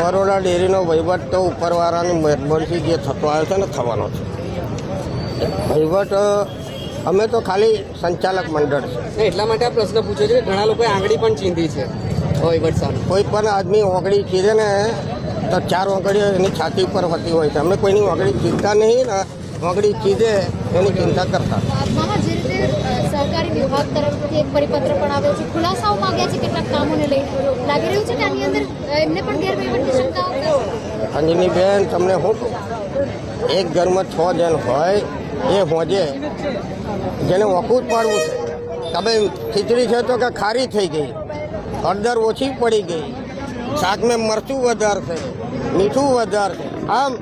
બરોડા ડેરીનો વહીવટ તો ઉપરવાળાની મહેરબાનીથી જે થતો આવ્યો છે ને થવાનો છે. વહીવટ અમે તો ખાલી સંચાલક મંડળ છે. એટલા માટે આ પ્રશ્ન પૂછ્યો છે કે ઘણા લોકોએ આંગળી પણ ચીંધી છે વહીવટ સામે. કોઈ પણ આદમી ઓગળી ચીરે ને તો 4 ઓગળીઓ એની છાતી ઉપર હોતી હોય છે. અમે કોઈની ઓગળી ચીરતા નહીં ને ઓગળી ચીધે એની ચિંતા કરતા. મામા, જે રીતે સહકારી વિભાગ તરફથી એક પરિપત્ર પણ આવ્યો છે, ખુલાસાઓ માંગ્યા છે કેટલાક કામોને લઈને, લાગી રહ્યું છે કે આની અંદર એમને પણ ગેરવહીવટની શંકાઓ? અંજની બેન, તમને શું કહું, એક ઘરમાં 6 જણ હોય એ હોજે જેને વકૂત પાડવું છે. તમે ખીચડી છે તો કે ખારી થઈ ગઈ, હળદર ઓછી પડી ગઈ, શાકમાં મરચું વધારે છે, મીઠું વધારે છે. આમ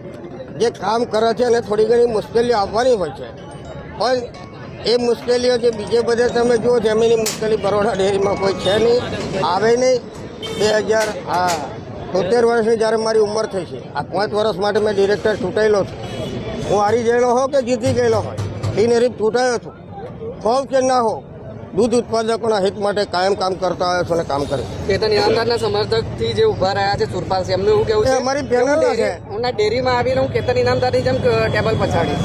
જે કામ કરે છે એને થોડી ઘણી મુશ્કેલીઓ આવવાની હોય છે, પણ એ મુશ્કેલીઓ જે બીજે બધે તમે જુઓ જમીનની મુશ્કેલી બરોડા ડેરીમાં કોઈ છે નહીં, આવે નહીં. 70 વર્ષની જ્યારે મારી ઉંમર થઈ છે, આ 5 વર્ષ માટે મેં ડિરેક્ટર ચૂંટાયેલો છું. હું હારી ગયેલો હો કે જીતી ગયેલો હોય, બિનહરીફ ચૂંટાયો છું. હોવ કે ના હો, દૂધ ઉત્પાદકોના હિત માટે કાયમ કામ કરતા આવ્યો છું અને કામ કરે છે. કેતન ઇનામદારના સમર્થકથી જે ઉભા રહ્યા છે સુરપાલ છે, એમનું એવું કેવું એ છે અમારી પેનલ છે. હું ડેરીમાં આવીને હું કેતન ઇનામદારની જેમ ટેબલ પછાડીશ.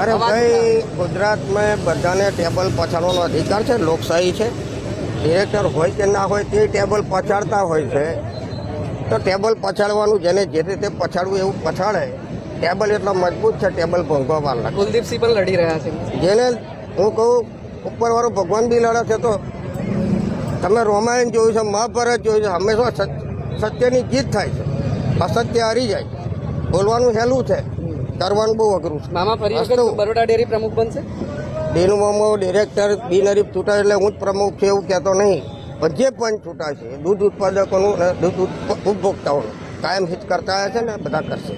અરે ભાઈ, ગુજરાતમાં બધાને ટેબલ પછાડવાનો અધિકાર છે, લોકશાહી છે. ડિરેક્ટર હોય કે ના હોય તે ટેબલ પછાડતા હોય છે, તો ટેબલ પછાડવાનું જેને જે રીતે પછાડવું એવું પછાડે. ટેબલ એટલો મજબૂત છે, ટેબલ ભોંગવા વાર લાગે. કુલદીપસિંહ પણ લડી રહ્યા છે. જેને હું કહું ઉપરવાળો ભગવાન બી લડે છે. તો તમે રામાયણ જોયું છે, મહાભારત જોયું છે, હંમેશા સત્યની જીત થાય છે, અસત્ય હારી જાય. બોલવાનું સહેલું છે, કરવાનું બહુ અઘરું છે. મામા ફરી વખત બરોડા ડેરી પ્રમુખ બનશે? ડેરીમાં ડિરેક્ટર બિનહરીફ ચૂંટાય એટલે હું જ પ્રમુખ છે એવું કહેતો નહીં, પણ જે પણ ચૂંટાશે દૂધ ઉત્પાદકોનું અને દૂધ ઉપભોક્તાઓનું કાયમ હિત કરતા આવ્યા છે ને બધા કરશે.